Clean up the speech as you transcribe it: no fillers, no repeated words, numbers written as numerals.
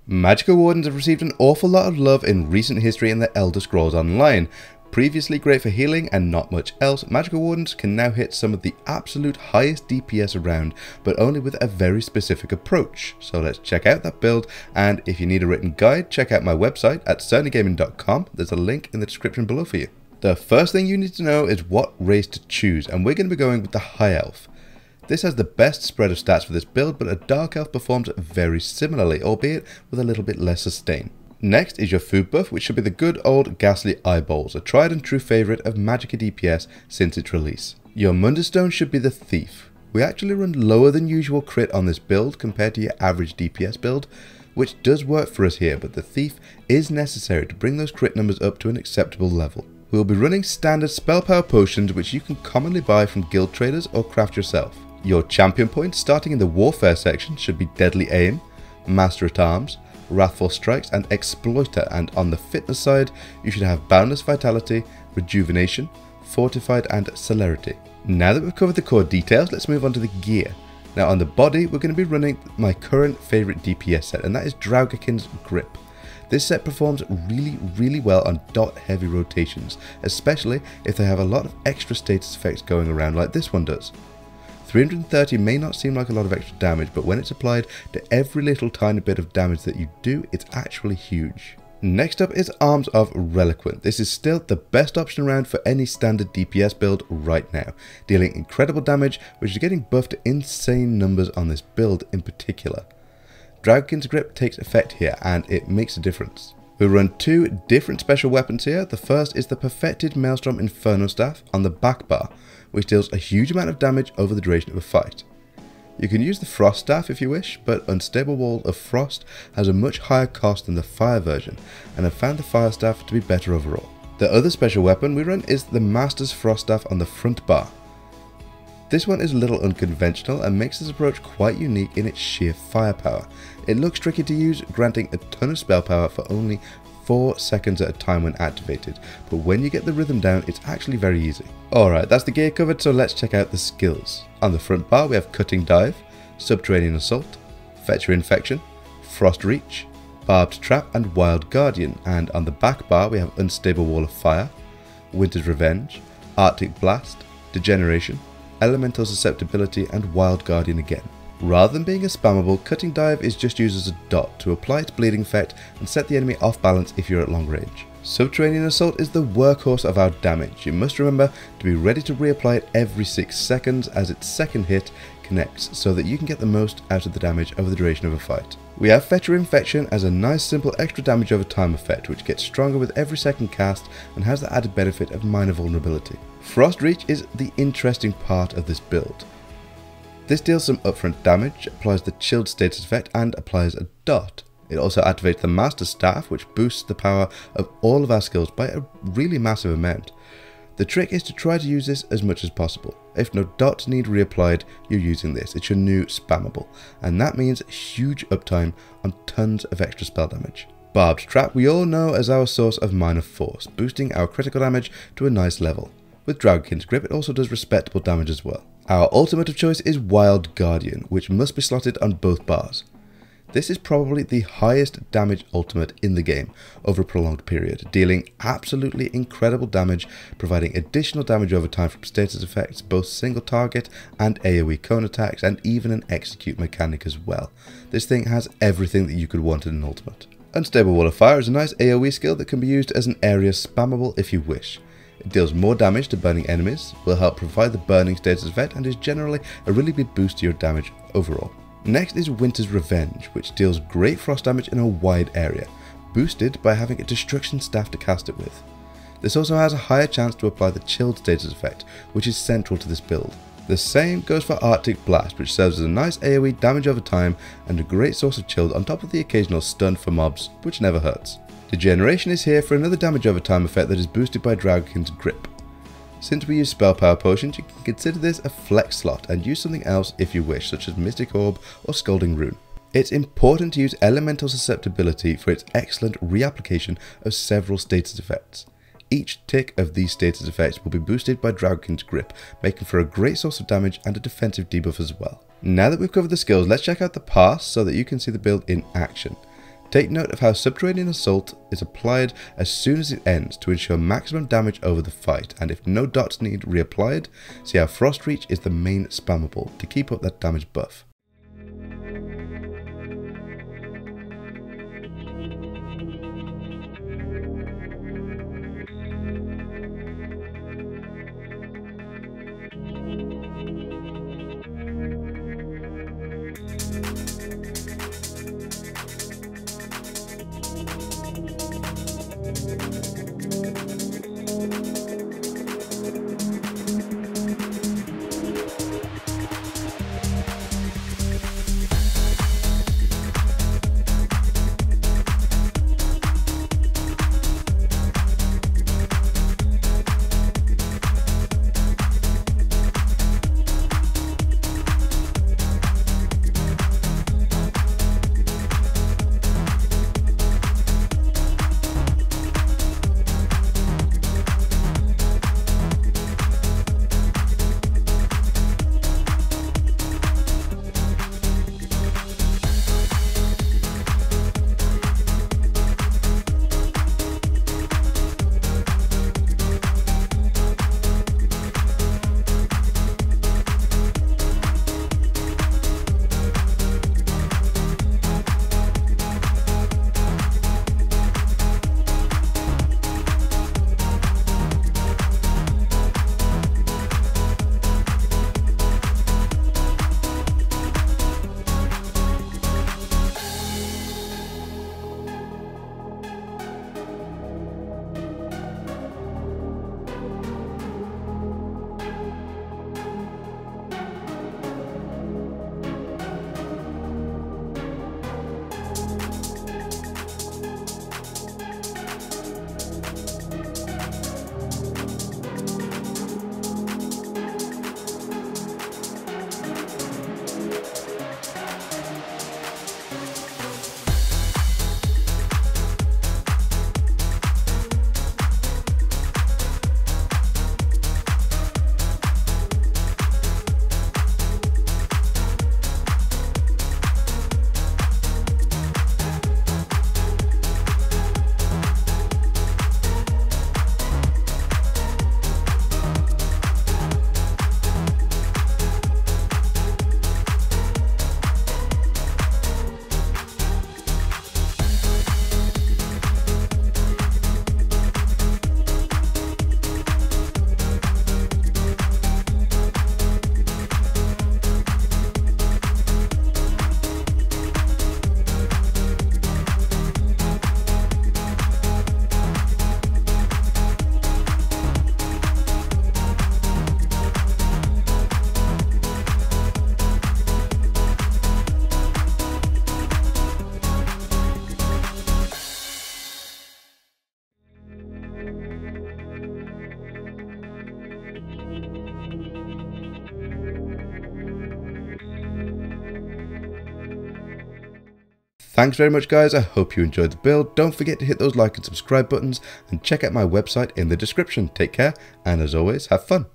Magicka Wardens have received an awful lot of love in recent history in the Elder Scrolls Online. Previously great for healing and not much else, Magicka Wardens can now hit some of the absolute highest DPS around, but only with a very specific approach. So let's check out that build, and if you need a written guide, check out my website at certainlygaming.com. There's a link in the description below for you. The first thing you need to know is what race to choose, and we're going to be going with the High Elf. This has the best spread of stats for this build, but a Dark Elf performs very similarly, albeit with a little bit less sustain. Next is your food buff, which should be the good old Ghastly Eyeballs, a tried and true favourite of Magicka DPS since its release. Your Munderstone should be the Thief. We actually run lower than usual crit on this build compared to your average DPS build, which does work for us here, but the Thief is necessary to bring those crit numbers up to an acceptable level. We will be running standard spell power potions, which you can commonly buy from guild traders or craft yourself. Your champion points starting in the warfare section should be Deadly Aim, Master at Arms, Wrathful Strikes and Exploiter, and on the fitness side you should have Boundless Vitality, Rejuvenation, Fortified and Celerity. Now that we've covered the core details, let's move on to the gear. Now on the body we're going to be running my current favourite DPS set, and that is Draugr Grip. This set performs really well on dot heavy rotations, especially if they have a lot of extra status effects going around like this one does. 330 may not seem like a lot of extra damage, but when it's applied to every little tiny bit of damage that you do, it's actually huge. Next up is Arms of Reliquant. This is still the best option around for any standard DPS build right now, dealing incredible damage, which is getting buffed to insane numbers on this build in particular. Draugr Grip takes effect here, and it makes a difference. We run two different special weapons here. The first is the Perfected Maelstrom Inferno Staff on the back bar, which deals a huge amount of damage over the duration of a fight. You can use the Frost Staff if you wish, but Unstable Wall of Frost has a much higher cost than the Fire version, and I've found the Fire Staff to be better overall. The other special weapon we run is the Master's Frost Staff on the front bar. This one is a little unconventional and makes this approach quite unique in its sheer firepower. It looks tricky to use, granting a ton of spell power for only 4 seconds at a time when activated, but when you get the rhythm down, it's actually very easy. Alright, that's the gear covered, so let's check out the skills. On the front bar we have Cutting Dive, Subterranean Assault, Fetcher Infection, Frost Reach, Barbed Trap and Wild Guardian, and on the back bar we have Unstable Wall of Fire, Winter's Revenge, Arctic Blast, Degeneration, Elemental Susceptibility and Wild Guardian again. Rather than being a spammable, Cutting Dive is just used as a dot to apply its bleeding effect and set the enemy off balance if you're at long range. Subterranean Assault is the workhorse of our damage. You must remember to be ready to reapply it every 6 seconds as its second hit connects, so that you can get the most out of the damage over the duration of a fight. We have Fetcher Infection as a nice simple extra damage over time effect, which gets stronger with every second cast and has the added benefit of minor vulnerability. Frost Reach is the interesting part of this build. This deals some upfront damage, applies the chilled status effect and applies a dot. It also activates the Master Staff, which boosts the power of all of our skills by a really massive amount. The trick is to try to use this as much as possible. If no dots need reapplied, you're using this. It's your new spammable, and that means huge uptime on tons of extra spell damage. Barbed Trap we all know as our source of minor force, boosting our critical damage to a nice level. With Draugr Grip it also does respectable damage as well. Our ultimate of choice is Wild Guardian, which must be slotted on both bars. This is probably the highest damage ultimate in the game over a prolonged period, dealing absolutely incredible damage, providing additional damage over time from status effects, both single target and AoE cone attacks, and even an execute mechanic as well. This thing has everything that you could want in an ultimate. Unstable Wall of Fire is a nice AoE skill that can be used as an area spammable if you wish. It deals more damage to burning enemies, will help provide the burning status effect, and is generally a really big boost to your damage overall. Next is Winter's Revenge, which deals great frost damage in a wide area, boosted by having a Destruction Staff to cast it with. This also has a higher chance to apply the chilled status effect, which is central to this build. The same goes for Arctic Blast, which serves as a nice AoE damage over time and a great source of chilled on top of the occasional stun for mobs, which never hurts. Degeneration is here for another damage over time effect that is boosted by Draugr Grip. Since we use spell power potions, you can consider this a flex slot and use something else if you wish, such as Mystic Orb or Scalding Rune. It's important to use Elemental Susceptibility for its excellent reapplication of several status effects. Each tick of these status effects will be boosted by Draugr Grip, making for a great source of damage and a defensive debuff as well. Now that we've covered the skills, let's check out the pass so that you can see the build in action. Take note of how Subterranean Assault is applied as soon as it ends to ensure maximum damage over the fight, and if no dots need reapplied, see how Frost Reach is the main spammable to keep up that damage buff. Thanks very much guys, I hope you enjoyed the build. Don't forget to hit those like and subscribe buttons and check out my website in the description. Take care, and as always, have fun.